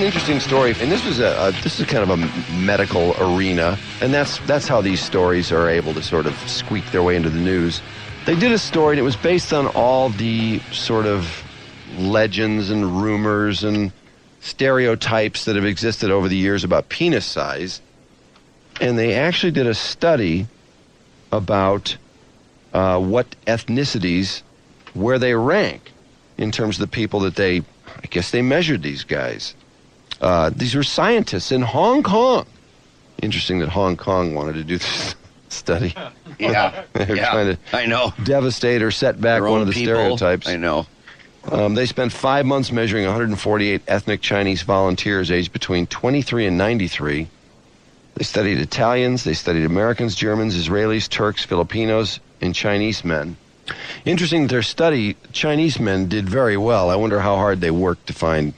interesting story, and this is kind of a medical arena, and that's how these stories are able to sort of squeak their way into the news. They did a story, and it was based on all the sort of legends and rumors and stereotypes that have existed over the years about penis size, and they actually did a study about what ethnicities, where they rank in terms of the people that they measured these guys. These were scientists in Hong Kong. Interesting that Hong Kong wanted to do this study. Yeah, They're trying to devastate or set back one of the stereotypes. I know. They spent 5 months measuring 148 ethnic Chinese volunteers aged between 23 and 93. They studied Italians, they studied Americans, Germans, Israelis, Turks, Filipinos, and Chinese men. Interesting that their study, Chinese men did very well. I wonder how hard they worked to find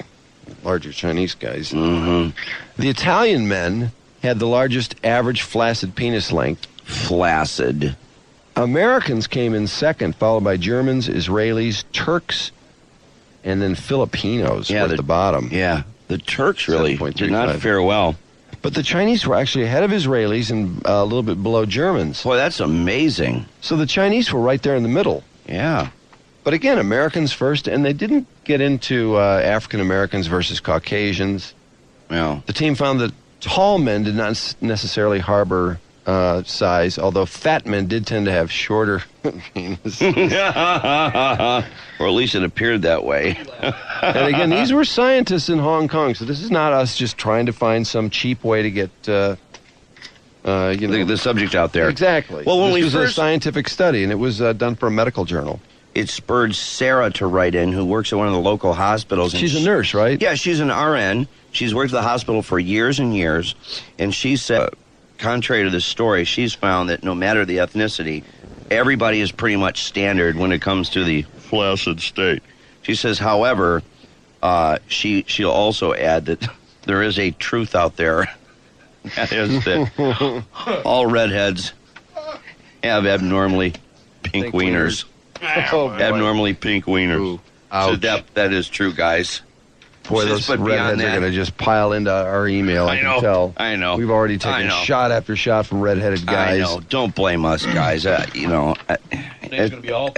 larger Chinese guys. Mm-hmm. The Italian men had the largest average flaccid penis length. Flaccid. Americans came in second, followed by Germans, Israelis, Turks, and then Filipinos were at the bottom. Yeah, the Turks really did not fare well. But the Chinese were actually ahead of Israelis and a little bit below Germans. Boy, that's amazing. So the Chinese were right there in the middle. Yeah. But again, Americans first, and they didn't get into African Americans versus Caucasians. Yeah. The team found that tall men did not necessarily harbor size, although fat men did tend to have shorter penises. Or at least it appeared that way. And again, these were scientists in Hong Kong, so this is not us just trying to find some cheap way to get the subject out there. Exactly. Well, when this was a scientific study, and it was done for a medical journal. It spurred Sarah to write in, who works at one of the local hospitals. She's a nurse, right? Yeah, she's an RN. She's worked at the hospital for years and years, and she said, contrary to this story, she's found that no matter the ethnicity, everybody is pretty much standard when it comes to the flaccid state. She says, however, she'll also add that there is a truth out there. That is that all redheads have abnormally pink wieners. Abnormally pink wieners. Ooh, ouch. So that is true, guys. Boy, those redheads are going to just pile into our email. I can tell. I know. We've already taken shot after shot from redheaded guys. I know. Don't blame us, guys. It's going to be all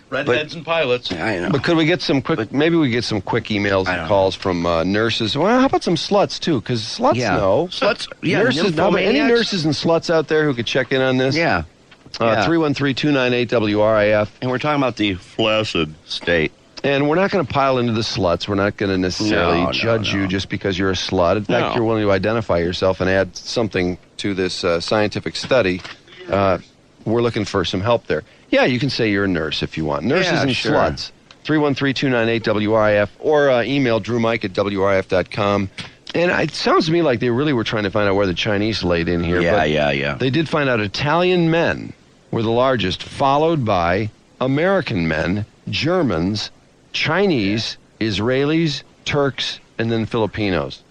redheads and pilots. I know. But could we get some quick? Maybe we get some quick emails and calls from nurses. Well, how about some sluts too? Because sluts know. Sluts. Yeah. Nurses. Any nurses and sluts out there who could check in on this? Yeah. 313-298-WRIF. And we're talking about the flaccid state. And we're not going to pile into the sluts. We're not going to necessarily judge you just because you're a slut. In fact, you're willing to identify yourself and add something to this scientific study. We're looking for some help there. Yeah, you can say you're a nurse if you want. Nurses and sluts. 313-298-WRIF or email drewmike@WRIF.com. And it sounds to me like they really were trying to find out where the Chinese laid in here. Yeah. They did find out Italian men were the largest, followed by American men, Germans, Chinese, Israelis, Turks, and then Filipinos.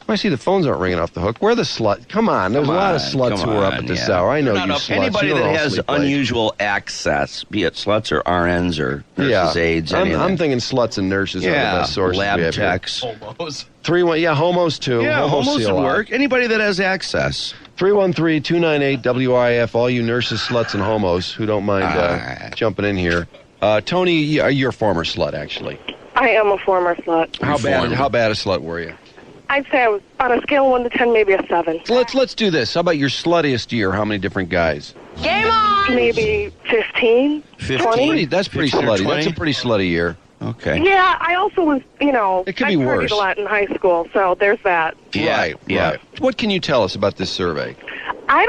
I see the phones aren't ringing off the hook. Where are the sluts? Come on. There's a lot of sluts who are up at this hour. I know you sluts. Anybody that has unusual access, be it sluts or RNs or nurses' aides. I'm thinking sluts and nurses are the best sources. Lab techs. Homos. Homos too. Yeah, homos would work. Anybody that has access. 313-298-WRIF, all you nurses, sluts, and homos who don't mind jumping in here. Tony, you're a former slut, actually. I am a former slut. How bad a slut were you? I'd say I was on a scale of 1 to 10, maybe a 7. So let's do this. How about your sluttiest year? How many different guys? Game on! Maybe 15, 20. That's pretty slutty. That's a pretty slutty year. Okay. Yeah, I also was, it could be worse. I partied a lot in high school, so there's that. Yeah, right. What can you tell us about this survey? I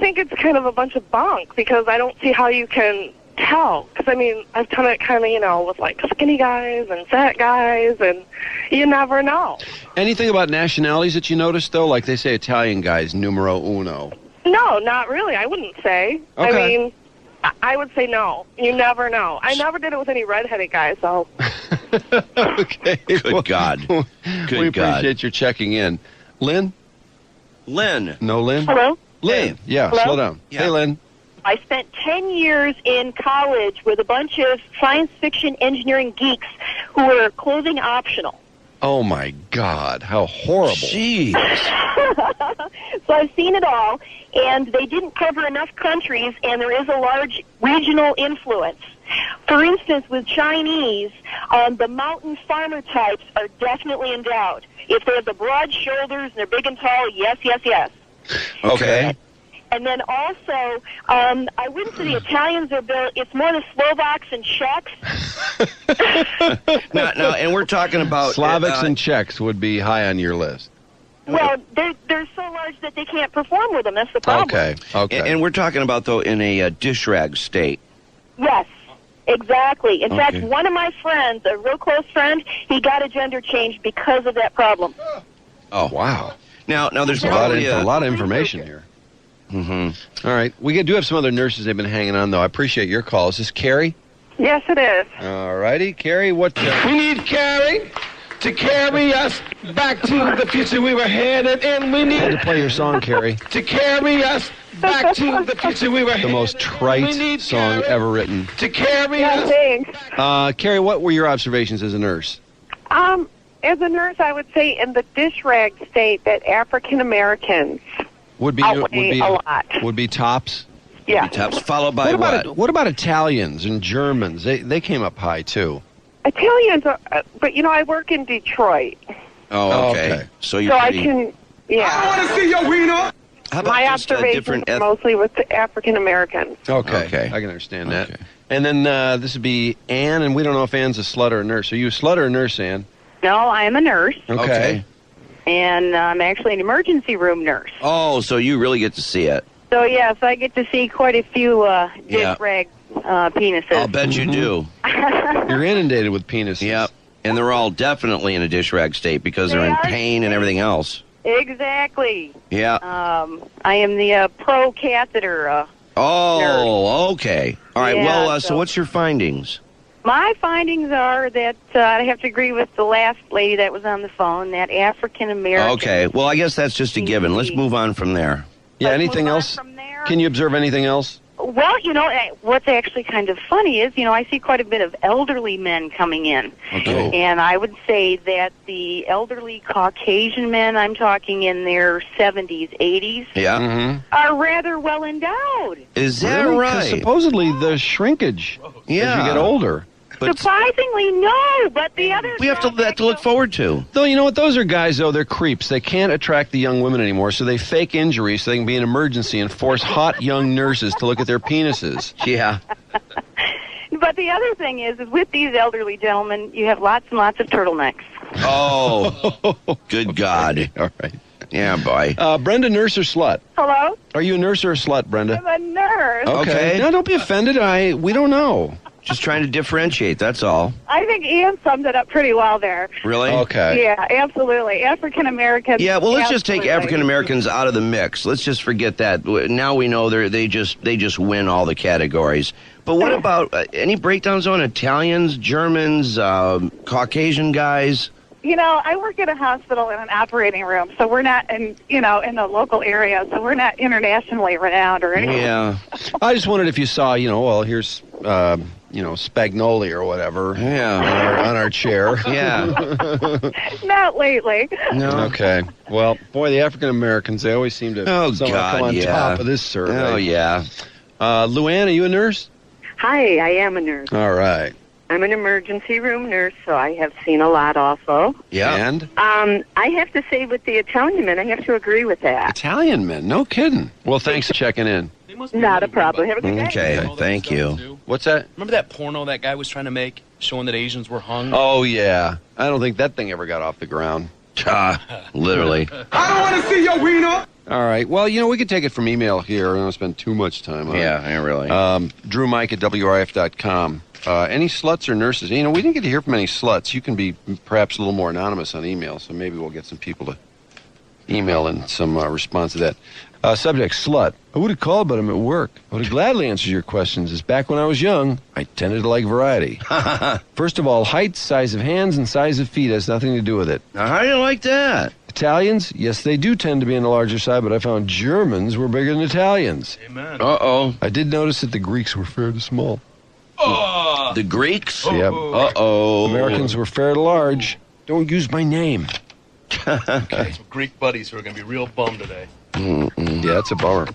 think it's kind of a bunch of bunk, because I don't see how you can tell. Because, I've done it kind of, with, like, skinny guys and fat guys, and you never know. Anything about nationalities that you noticed, though? Like they say Italian guys, numero uno. No, not really. I wouldn't say. Okay. I would say no. You never know. I never did it with any redheaded guys, so. Okay. Good God. We appreciate your checking in. Lynn? Lynn. No, Lynn? Hello? Lynn. Yeah, Hello? Slow down. Yeah. Hey, Lynn. I spent 10 years in college with a bunch of science fiction engineering geeks who were clothing optional. Oh, my God. How horrible. Jeez. So I've seen it all, and they didn't cover enough countries, and there is a large regional influence. For instance, with Chinese, the mountain farmer types are definitely endowed. If they have the broad shoulders and they're big and tall, yes, yes, yes. Okay. And then also, I wouldn't say the Italians are built. It's more the Slovaks and Czechs. Now, and we're talking about Slavics and Czechs would be high on your list. Well, they're so large that they can't perform with them. That's the problem. Okay. And we're talking about, though, in a dish rag state. Yes, exactly. In fact, Okay. one of my friends, a real close friend, he got a gender change because of that problem. Oh, Wow. Now there's A probably lot of information here. Mm-hmm. All right. We do have some other nurses they've been hanging on, though. I appreciate your call. Is this Carrie? Yes, it is. All righty. Carrie, what... We need Carrie to carry us back to the future we were headed, and we I had to need play your song, Carrie. to carry us back to the future we were The headed. most trite song ever written. To carry Yeah, us. thanks. Carrie, what were your observations as a nurse? As a nurse, I would say in the dish rag state that African Americans Would be outweigh a lot. would be tops. Yeah. tops followed by What about Italians and Germans? They came up high too. Italians are, but I work in Detroit, Oh, okay. Okay. So you're so I pretty... can, yeah. want to see your wiener. How about My just observations different are mostly with the African Americans. Okay, I can understand that. Okay. And then this would be Ann, and we don't know if Ann's a slut or a nurse. Are you a slut or a nurse, Ann? No, I am a nurse, Okay. and I'm actually an emergency room nurse. Oh, so you really get to see it. So, yes, I get to see quite a few dish Yeah. rag penises. I'll bet you do. You're inundated with penises. Yep. And they're all definitely in a dish rag state because they're in They are. pain and everything else. Exactly. Yeah. I am the pro catheter. Oh, okay. All right. Yeah, Well, so so- what's your findings? My findings are that I have to agree with the last lady that was on the phone, that African American. Okay. Well, I guess that's just a given. Let's move on from there. Yeah. Let's Anything move on else? from there. Can you observe anything else? Well, what's actually kind of funny is, I see quite a bit of elderly men coming in. Okay. And I would say that the elderly Caucasian men, I'm talking in their 70s, 80s, Yeah. Mm-hmm. are rather well endowed. Is that Really? 'Cause right? supposedly the shrinkage Yeah. as you get older. But Surprisingly, no, but the others... we have to look forward to. Though, you know what? Those are guys, though. They're creeps. They can't attract the young women anymore, so they fake injuries so they can be an emergency and force hot young nurses to look at their penises. Yeah. But the other thing is with these elderly gentlemen, you have lots and lots of turtlenecks. Oh, good God. All right. Yeah, boy. Brenda, nurse or slut? Hello? Are you a nurse or a slut, Brenda? I'm a nurse. Okay. No, don't be offended. We don't know. Just trying to differentiate, that's all. I think Ian summed it up pretty well there. Really? Okay. Yeah, absolutely. African Americans. Yeah, well, let's just take absolutely. African Americans out of the mix. Let's just forget that. Now we know they just win all the categories. But what about any breakdowns on Italians, Germans, Caucasian guys? I work at a hospital in an operating room, so we're not in the local area, so we're not internationally renowned or anything. Yeah. I just wondered if you saw, here's, Spagnoli or whatever Yeah. on our chair. Yeah. Not lately. No. Okay. Well, boy, the African Americans, they always seem to Oh, somehow God, come on yeah. top of this survey. Oh, yeah. Luann, are you a nurse? Hi, I am a nurse. All right. I'm an emergency room nurse, so I have seen a lot also. Yeah. And? I have to say with the Italian men, I have to agree with that. Italian men, no kidding. Well, thanks for checking in. They must be Not a really problem. good Have a good day. Okay, about all that thank stuff, you. too. What's that? Remember that porno that guy was trying to make, showing that Asians were hung? Oh, yeah. I don't think that thing ever got off the ground. Literally. I don't want to see your wiener. All right. Well, we could take it from email here. I don't spend too much time on it. Yeah, really. Drew Mike at WRF.com. Any sluts or nurses? We didn't get to hear from any sluts. You can be perhaps a little more anonymous on email, so maybe we'll get some people to email in some response to that. Subject, slut. I would have called, but I'm at work. I would have gladly answered your questions, as back when I was young, I tended to like variety. First of all, height, size of hands, and size of feet has nothing to do with it. Now, how do you like that? Italians, yes, they do tend to be on the larger side, but I found Germans were bigger than Italians. Amen. Uh-oh. I did notice that the Greeks were fairly small. Oh. The Greeks? Yep. Uh-oh. Americans were fairly large. Don't use my name. Okay. Some Greek buddies who are going to be real bummed today. Yeah, that's a bummer.